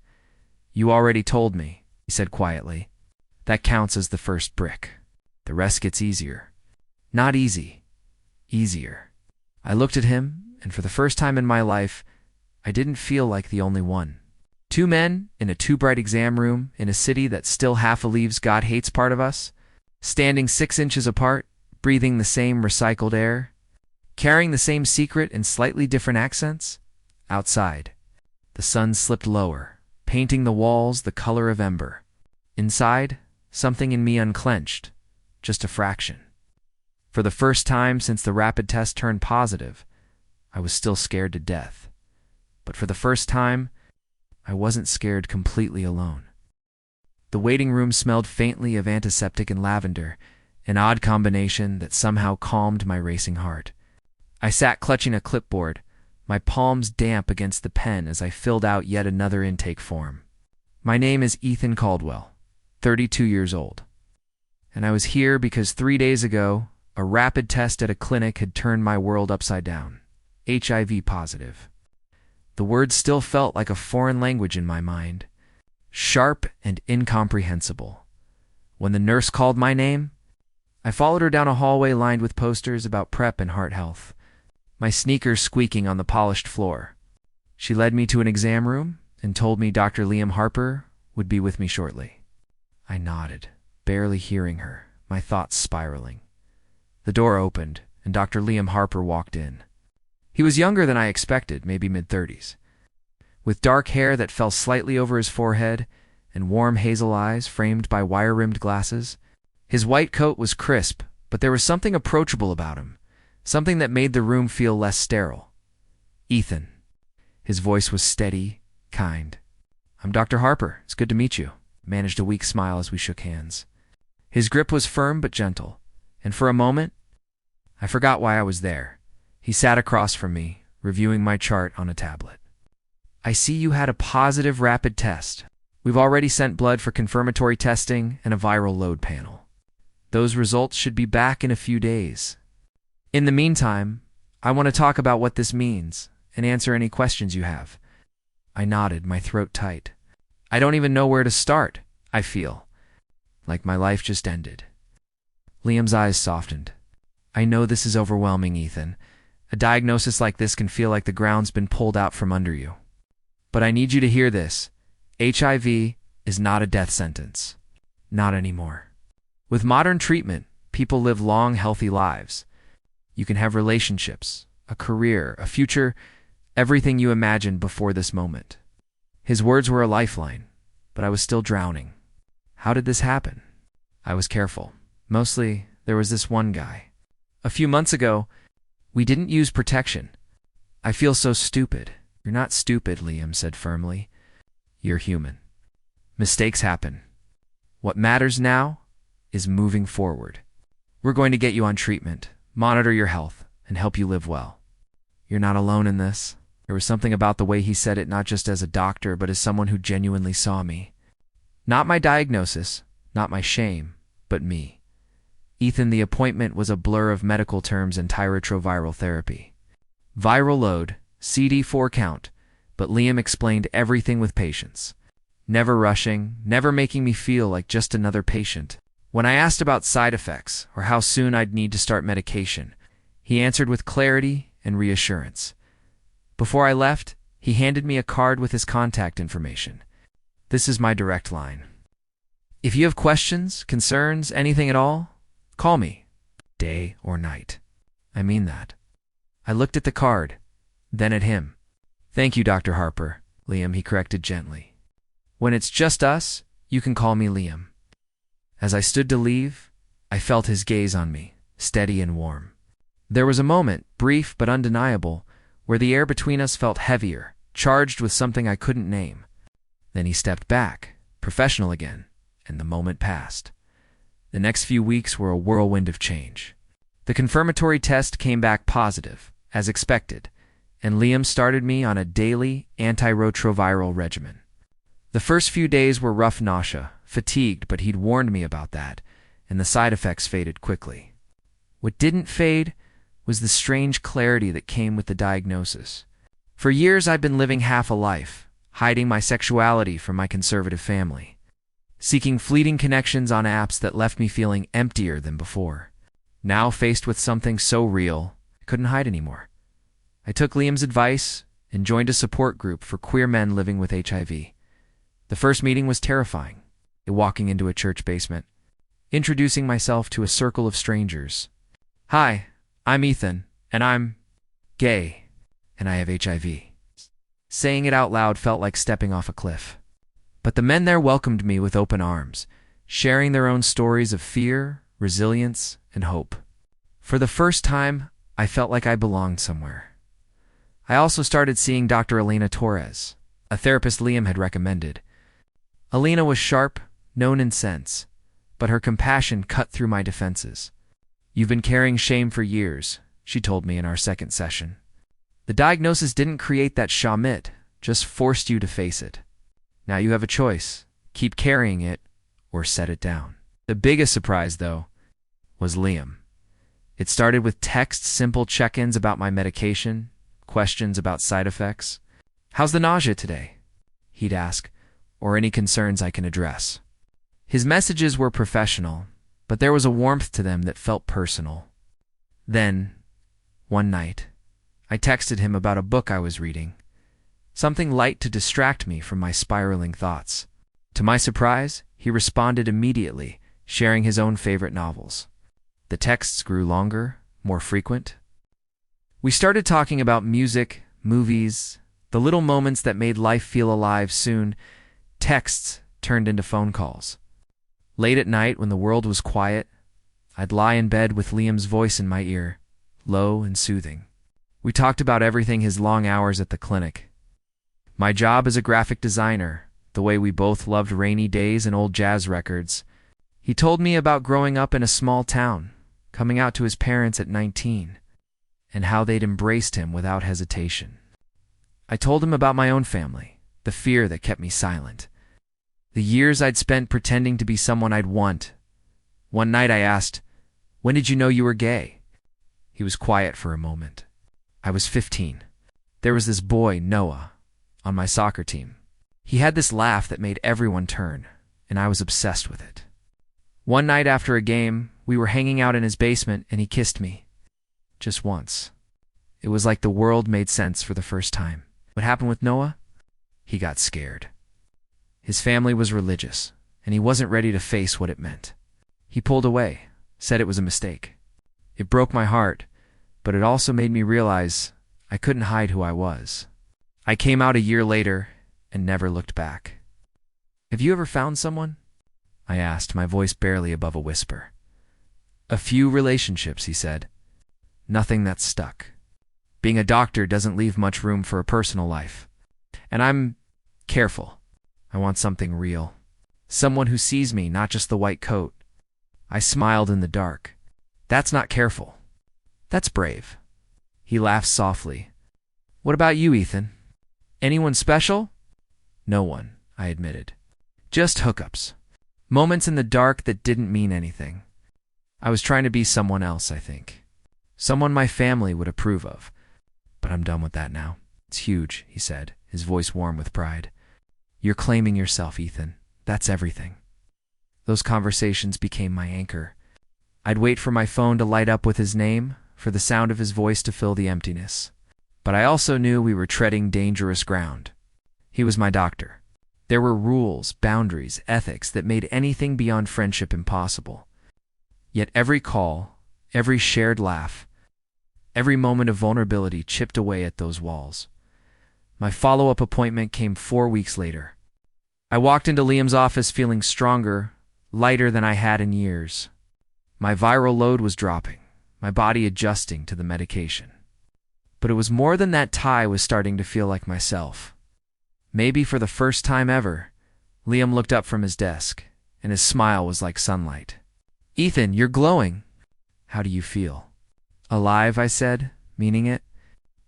You already told me, he said quietly. That counts as the first brick. The rest gets easier. Not easy. Easier. I looked at him, and for the first time in my life, I didn't feel like the only one. 2 men in a too bright exam room in a city that still half believes God hates part of us, standing 6 inches apart, breathing the same recycled air, carrying the same secret in slightly different accents. Outside, the sun slipped lower, painting the walls the color of ember. Inside, something in me unclenched, just a fraction. For the first time since the rapid test turned positive, I was still scared to death. But for the first time, I wasn't scared completely alone. The waiting room smelled faintly of antiseptic and lavender, an odd combination that somehow calmed my racing heart. I sat clutching a clipboard, my palms damp against the pen as I filled out yet another intake form. My name is Ethan Caldwell, 32 years old. And I was here because 3 days ago, a rapid test at a clinic had turned my world upside down. HIV positive. The words still felt like a foreign language in my mind, sharp and incomprehensible. When the nurse called my name, I followed her down a hallway lined with posters about PrEP and heart health, my sneakers squeaking on the polished floor. She led me to an exam room and told me Dr. Liam Harper would be with me shortly. I nodded, barely hearing her, my thoughts spiraling. The door opened, and Dr. Liam Harper walked in. He was younger than I expected, maybe mid-30s, with dark hair that fell slightly over his forehead and warm hazel eyes framed by wire-rimmed glasses. His white coat was crisp, but there was something approachable about him, something that made the room feel less sterile. Ethan. His voice was steady, kind. I'm Dr. Harper. It's good to meet you. Managed a weak smile as we shook hands. His grip was firm but gentle, and for a moment, I forgot why I was there. He sat across from me, reviewing my chart on a tablet. I see you had a positive rapid test. We've already sent blood for confirmatory testing and a viral load panel. Those results should be back in a few days. In the meantime, I want to talk about what this means and answer any questions you have." I nodded, my throat tight. I don't even know where to start. I feel like my life just ended. Liam's eyes softened. "I know this is overwhelming, Ethan. A diagnosis like this can feel like the ground's been pulled out from under you. But I need you to hear this. HIV is not a death sentence. Not anymore. With modern treatment, people live long, healthy lives. You can have relationships, a career, a future, everything you imagined before this moment." His words were a lifeline, but I was still drowning. How did this happen? I was careful. Mostly, there was this one guy. "A few months ago, we didn't use protection. I feel so stupid." "You're not stupid," Liam said firmly. "You're human. Mistakes happen. What matters now is moving forward. We're going to get you on treatment, monitor your health, and help you live well. You're not alone in this." There was something about the way he said it, not just as a doctor, but as someone who genuinely saw me. Not my diagnosis, not my shame, but me. Ethan, the appointment was a blur of medical terms and antiretroviral therapy. Viral load, CD4 count, but Liam explained everything with patience. Never rushing, never making me feel like just another patient. When I asked about side effects or how soon I'd need to start medication, he answered with clarity and reassurance. Before I left, he handed me a card with his contact information. "This is my direct line. If you have questions, concerns, anything at all, call me, day or night." I mean that. I looked at the card, then at him. "Thank you, Dr. Harper," Liam, he corrected gently. "When it's just us, you can call me Liam." As I stood to leave, I felt his gaze on me, steady and warm. There was a moment, brief but undeniable, where the air between us felt heavier, charged with something I couldn't name. Then he stepped back, professional again, and the moment passed. The next few weeks were a whirlwind of change. The confirmatory test came back positive, as expected, and Liam started me on a daily antiretroviral regimen. The first few days were rough, nausea, fatigued, but he'd warned me about that, and the side effects faded quickly. What didn't fade was the strange clarity that came with the diagnosis. For years I'd been living half a life, hiding my sexuality from my conservative family, seeking fleeting connections on apps that left me feeling emptier than before. Now, faced with something so real, I couldn't hide anymore. I took Liam's advice and joined a support group for queer men living with HIV. The first meeting was terrifying, walking into a church basement, introducing myself to a circle of strangers. "Hi, I'm Ethan, and I'm gay, and I have HIV." Saying it out loud felt like stepping off a cliff. But the men there welcomed me with open arms, sharing their own stories of fear, resilience, and hope. For the first time, I felt like I belonged somewhere. I also started seeing Dr. Elena Torres, a therapist Liam had recommended. Elena was sharp, known in sense, but her compassion cut through my defenses. "You've been carrying shame for years," she told me in our second session. "The diagnosis didn't create that shamit, just forced you to face it. Now you have a choice. Keep carrying it or set it down." The biggest surprise, though, was Liam. It started with text, simple check-ins about my medication, questions about side effects. "How's the nausea today?" he'd ask, "or any concerns I can address." His messages were professional, but there was a warmth to them that felt personal. Then, one night, I texted him about a book I was reading, something light to distract me from my spiraling thoughts. To my surprise, he responded immediately, sharing his own favorite novels. The texts grew longer, more frequent. We started talking about music, movies, the little moments that made life feel alive. Soon, texts turned into phone calls. Late at night, when the world was quiet, I'd lie in bed with Liam's voice in my ear, low and soothing. We talked about everything: his long hours at the clinic, my job as a graphic designer, the way we both loved rainy days and old jazz records. He told me about growing up in a small town, coming out to his parents at 19, and how they'd embraced him without hesitation. I told him about my own family, the fear that kept me silent, The years I'd spent pretending to be someone I'd want. One night I asked, "When did you know you were gay?" He was quiet for a moment. I was 15. There was this boy, Noah, on my soccer team. He had this laugh that made everyone turn, and I was obsessed with it. One night after a game, we were hanging out in his basement and he kissed me. Just once. It was like the world made sense for the first time. What happened with Noah? He got scared. His family was religious, and he wasn't ready to face what it meant. He pulled away, said it was a mistake. It broke my heart, but it also made me realize I couldn't hide who I was. I came out a year later and never looked back. Have you ever found someone? I asked, my voice barely above a whisper. A few relationships, he said. Nothing that stuck. Being a doctor doesn't leave much room for a personal life. And I'm careful. I want something real. Someone who sees me, not just the white coat. I smiled in the dark. That's not careful. That's brave. He laughed softly. What about you, Ethan? Anyone special? No one, I admitted. Just hookups. Moments in the dark that didn't mean anything. I was trying to be someone else, I think. Someone my family would approve of. But I'm done with that now. It's huge, he said, his voice warm with pride. You're claiming yourself, Ethan. That's everything. Those conversations became my anchor. I'd wait for my phone to light up with his name, for the sound of his voice to fill the emptiness. But I also knew we were treading dangerous ground. He was my doctor. There were rules, boundaries, ethics that made anything beyond friendship impossible. Yet every call, every shared laugh, every moment of vulnerability chipped away at those walls. My follow-up appointment came 4 weeks later. I walked into Liam's office feeling stronger, lighter than I had in years. My viral load was dropping, my body adjusting to the medication. But it was more than that. Ty was starting to feel like myself. Maybe for the first time ever, Liam looked up from his desk, and his smile was like sunlight. Ethan, you're glowing. How do you feel? Alive, I said, meaning it.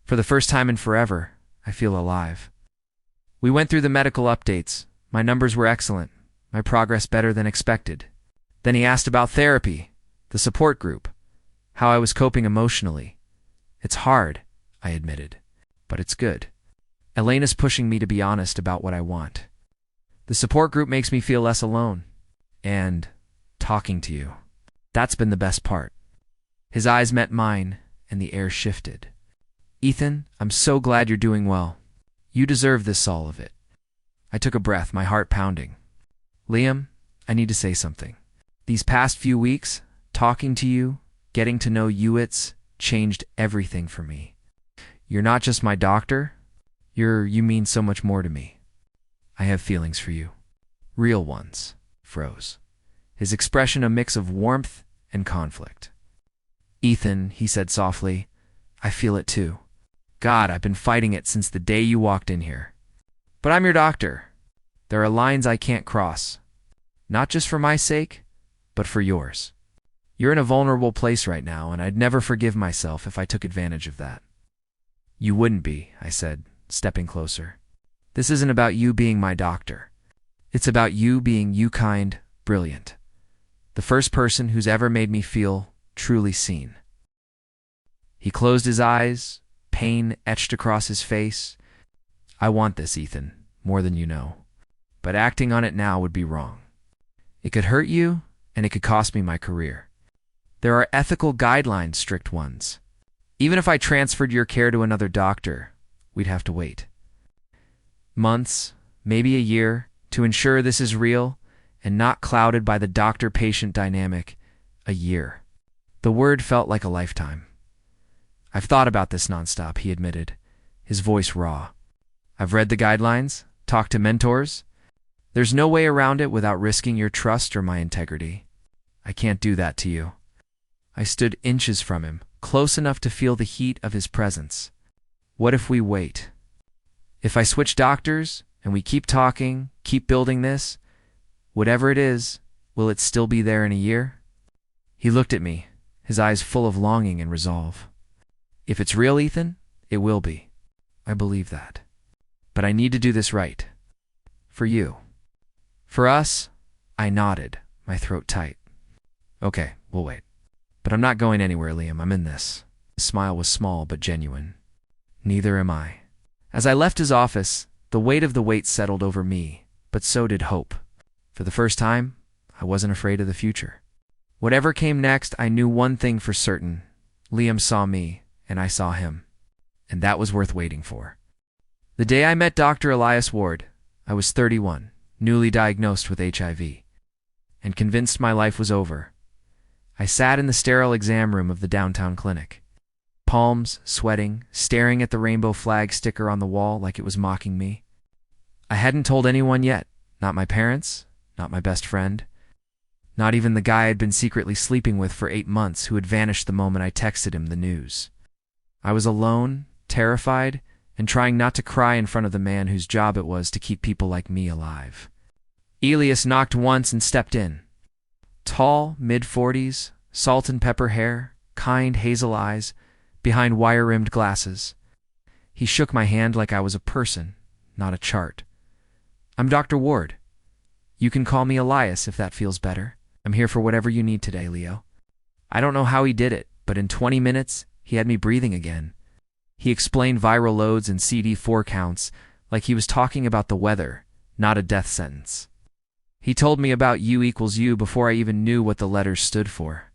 For the first time in forever, I feel alive. We went through the medical updates. My numbers were excellent, my progress better than expected. Then he asked about therapy, the support group, how I was coping emotionally. It's hard, I admitted, but it's good. Elena's pushing me to be honest about what I want. The support group makes me feel less alone. And talking to you. That's been the best part. His eyes met mine, and the air shifted. Ethan, I'm so glad you're doing well. You deserve this, all of it. I took a breath, my heart pounding. Liam, I need to say something. These past few weeks, talking to you, getting to know you, it's changed everything for me. You're not just my doctor. You mean so much more to me. I have feelings for you. Real ones. Froze. His expression a mix of warmth and conflict. Ethan, he said softly, I feel it too. God, I've been fighting it since the day you walked in here. But I'm your doctor. There are lines I can't cross. Not just for my sake, but for yours. You're in a vulnerable place right now, and I'd never forgive myself if I took advantage of that. You wouldn't be, I said, stepping closer. This isn't about you being my doctor. It's about you being you kind, brilliant. The first person who's ever made me feel truly seen. He closed his eyes, pain etched across his face. I want this, Ethan, more than you know. But acting on it now would be wrong. It could hurt you, and it could cost me my career. There are ethical guidelines, strict ones. Even if I transferred your care to another doctor, we'd have to wait. Months, maybe a year, to ensure this is real and not clouded by the doctor-patient dynamic. A year. The word felt like a lifetime. I've thought about this nonstop, he admitted, his voice raw. I've read the guidelines, talked to mentors. There's no way around it without risking your trust or my integrity. I can't do that to you. I stood inches from him, close enough to feel the heat of his presence. What if we wait? If I switch doctors, and we keep talking, keep building this, whatever it is, will it still be there in a year? He looked at me, his eyes full of longing and resolve. If it's real, Ethan, it will be. I believe that. But I need to do this right. For you. For us? I nodded, my throat tight. Okay, we'll wait. But I'm not going anywhere, Liam. I'm in this. His smile was small but genuine. Neither am I. As I left his office, the weight of the wait settled over me, but so did hope. For the first time, I wasn't afraid of the future. Whatever came next, I knew one thing for certain. Liam saw me, and I saw him. And that was worth waiting for. The day I met Dr. Elias Ward, I was 31, newly diagnosed with HIV, and convinced my life was over. I sat in the sterile exam room of the downtown clinic, palms sweating, staring at the rainbow flag sticker on the wall like it was mocking me. I hadn't told anyone yet, not my parents, not my best friend, not even the guy I'd been secretly sleeping with for 8 months who had vanished the moment I texted him the news. I was alone, terrified, and trying not to cry in front of the man whose job it was to keep people like me alive. Elias knocked once and stepped in. Tall, mid-40s, salt and pepper hair, kind hazel eyes, behind wire-rimmed glasses. He shook my hand like I was a person, not a chart. I'm Dr. Ward. You can call me Elias if that feels better. I'm here for whatever you need today, Leo. I don't know how he did it, but in 20 minutes, he had me breathing again. He explained viral loads and CD4 counts like he was talking about the weather, not a death sentence. He told me about U equals U before I even knew what the letters stood for.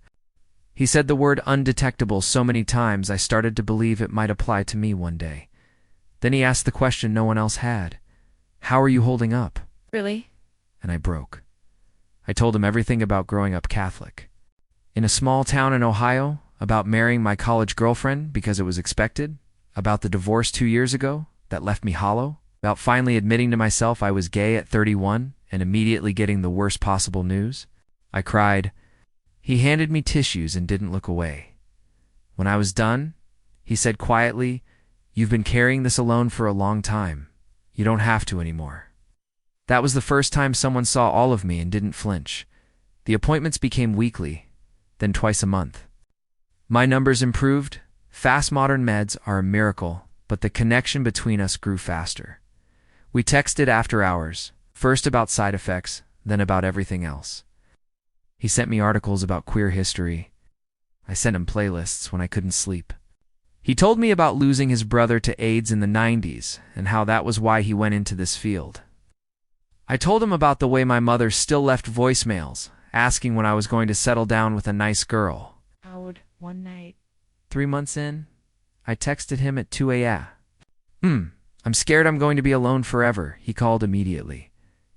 He said the word undetectable so many times I started to believe it might apply to me one day. Then he asked the question no one else had. How are you holding up? Really? And I broke. I told him everything about growing up Catholic. In a small town in Ohio, about marrying my college girlfriend because it was expected, about the divorce 2 years ago that left me hollow, about finally admitting to myself I was gay at 31 and immediately getting the worst possible news. I cried. He handed me tissues and didn't look away. When I was done, he said quietly, "You've been carrying this alone for a long time. You don't have to anymore." That was the first time someone saw all of me and didn't flinch. The appointments became weekly, then twice a month. My numbers improved. Fast modern meds are a miracle, but the connection between us grew faster. We texted after hours, first about side effects, then about everything else. He sent me articles about queer history. I sent him playlists when I couldn't sleep. He told me about losing his brother to AIDS in the 90s and how that was why he went into this field. I told him about the way my mother still left voicemails, asking when I was going to settle down with a nice girl. Howard, one night. 3 months in, I texted him at 2 a.m. I'm scared I'm going to be alone forever, he called immediately.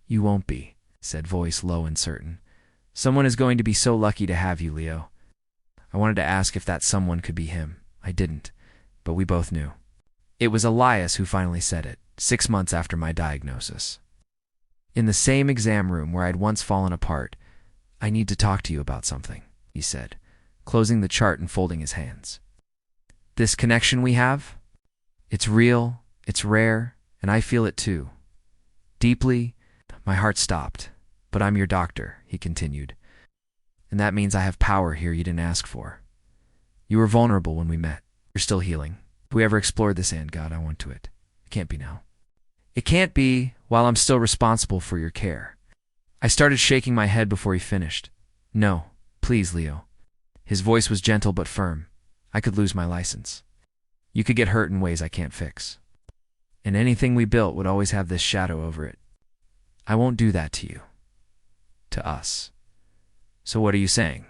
You won't be, said voice low and certain. Someone is going to be so lucky to have you, Leo. I wanted to ask if that someone could be him. I didn't, but we both knew. It was Elias who finally said it, 6 months after my diagnosis. In the same exam room where I'd once fallen apart, I need to talk to you about something, he said, closing the chart and folding his hands. This connection we have, it's real, it's rare, and I feel it too. Deeply, my heart stopped. But I'm your doctor, he continued. And that means I have power here you didn't ask for. You were vulnerable when we met. You're still healing. If we ever explored this and God, I want to it. It can't be now. It can't be while I'm still responsible for your care. I started shaking my head before he finished. No, please, Leo. His voice was gentle but firm. I could lose my license. You could get hurt in ways I can't fix. And anything we built would always have this shadow over it. I won't do that to you. To us. So what are you saying?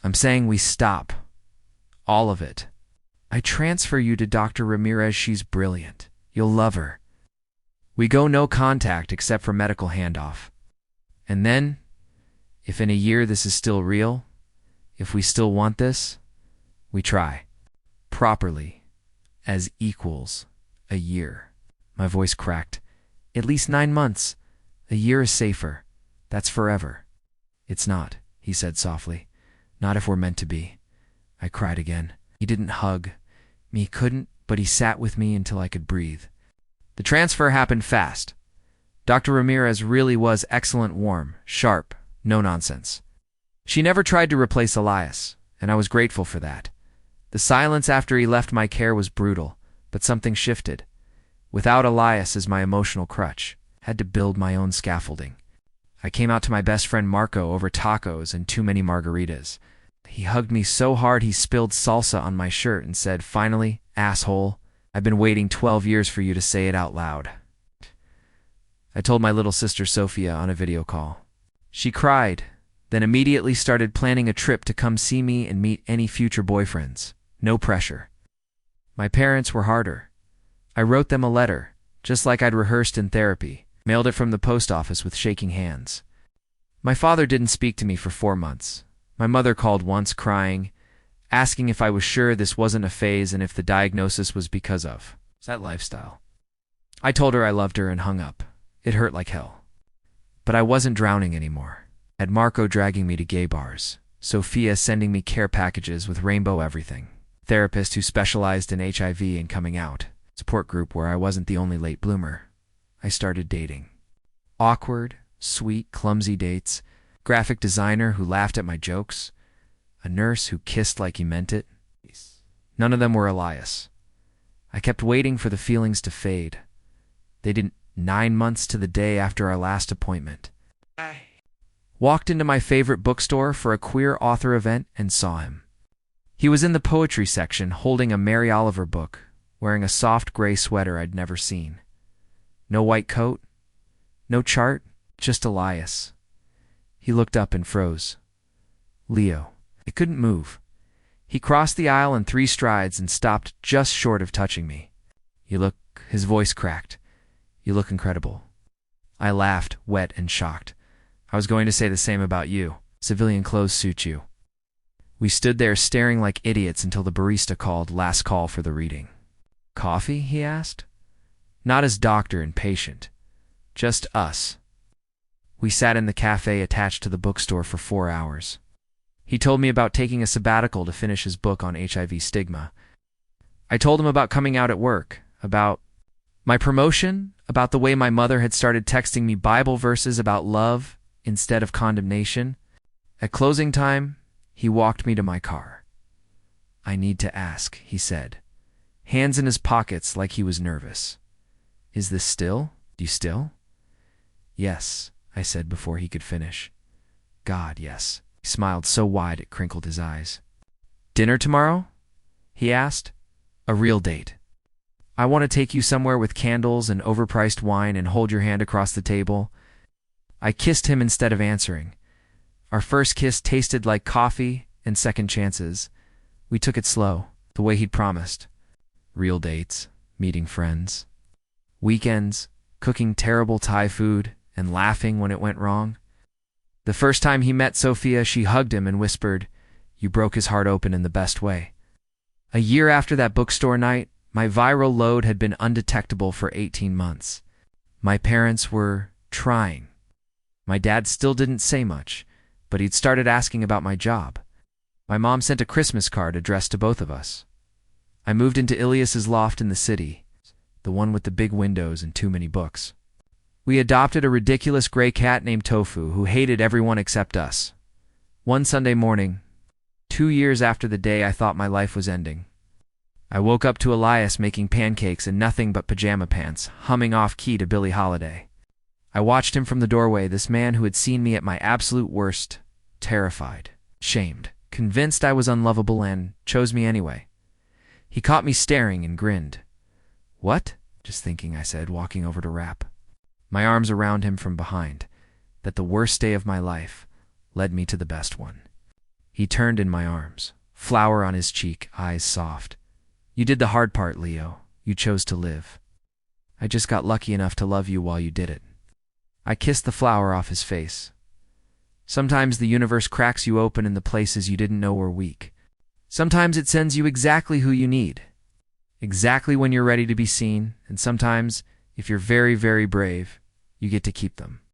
I'm saying we stop. All of it. I transfer you to Dr. Ramirez. She's brilliant. You'll love her. We go no contact except for medical handoff. And then, if in a year this is still real, if we still want this, we try. Properly. As equals. A year. My voice cracked. At least 9 months. A year is safer. That's forever. It's not, he said softly. Not if we're meant to be. I cried again. He didn't hug me, couldn't, but he sat with me until I could breathe. The transfer happened fast. Dr. Ramirez really was excellent, warm, sharp, no nonsense. She never tried to replace Elias, and I was grateful for that. The silence after he left my care was brutal, but something shifted. Without Elias as my emotional crutch, had to build my own scaffolding. I came out to my best friend Marco over tacos and too many margaritas. He hugged me so hard he spilled salsa on my shirt and said, "Finally, asshole, I've been waiting 12 years for you to say it out loud." I told my little sister Sophia on a video call. She cried, then immediately started planning a trip to come see me and meet any future boyfriends. No pressure. My parents were harder. I wrote them a letter, just like I'd rehearsed in therapy, mailed it from the post office with shaking hands. My father didn't speak to me for 4 months. My mother called once, crying, asking if I was sure this wasn't a phase and if the diagnosis was because of that lifestyle. I told her I loved her and hung up. It hurt like hell. But I wasn't drowning anymore. I had Marco dragging me to gay bars, Sophia sending me care packages with rainbow everything, therapist who specialized in HIV and coming out, support group where I wasn't the only late bloomer. I started dating. Awkward, sweet, clumsy dates, graphic designer who laughed at my jokes, a nurse who kissed like he meant it. None of them were Elias. I kept waiting for the feelings to fade. They didn't. 9 months to the day after our last appointment. Walked into my favorite bookstore for a queer author event and saw him. He was in the poetry section holding a Mary Oliver book, wearing a soft gray sweater I'd never seen. No white coat, no chart, just Elias. He looked up and froze. Leo. I couldn't move. He crossed the aisle in 3 strides and stopped just short of touching me. His voice cracked. "You look incredible." I laughed, wet and shocked. "I was going to say the same about you. Civilian clothes suit you." We stood there staring like idiots until the barista called last call for the reading. "Coffee?" he asked. Not as doctor and patient. Just us. We sat in the cafe attached to the bookstore for 4 hours. He told me about taking a sabbatical to finish his book on HIV stigma. I told him about coming out at work, about my promotion, about the way my mother had started texting me Bible verses about love instead of condemnation. At closing time, he walked me to my car. "I need to ask," he said, hands in his pockets like he was nervous. "Is this still? You still?" "Yes," I said before he could finish. "God, yes." He smiled so wide it crinkled his eyes. "Dinner tomorrow?" he asked. "A real date. I want to take you somewhere with candles and overpriced wine and hold your hand across the table." I kissed him instead of answering. Our first kiss tasted like coffee and second chances. We took it slow, the way he'd promised. Real dates, meeting friends. Weekends, cooking terrible Thai food and laughing when it went wrong. The first time he met Sophia, she hugged him and whispered, "You broke his heart open in the best way." A year after that bookstore night, my viral load had been undetectable for 18 months. My parents were trying. My dad still didn't say much, but he'd started asking about my job. My mom sent a Christmas card addressed to both of us. I moved into Ilias's loft in the city, the one with the big windows and too many books. We adopted a ridiculous gray cat named Tofu who hated everyone except us. One Sunday morning, 2 years after the day I thought my life was ending, I woke up to Elias making pancakes in nothing but pajama pants, humming off-key to Billie Holiday. I watched him from the doorway, this man who had seen me at my absolute worst, terrified, shamed, convinced I was unlovable and chose me anyway. He caught me staring and grinned. "What?" "Just thinking," I said, walking over to rap. My arms around him from behind, that the worst day of my life led me to the best one. He turned in my arms, flower on his cheek, eyes soft. "You did the hard part, Leo. You chose to live. I just got lucky enough to love you while you did it." I kissed the flower off his face. Sometimes the universe cracks you open in the places you didn't know were weak. Sometimes it sends you exactly who you need, exactly when you're ready to be seen, and sometimes, if you're very, very brave, you get to keep them.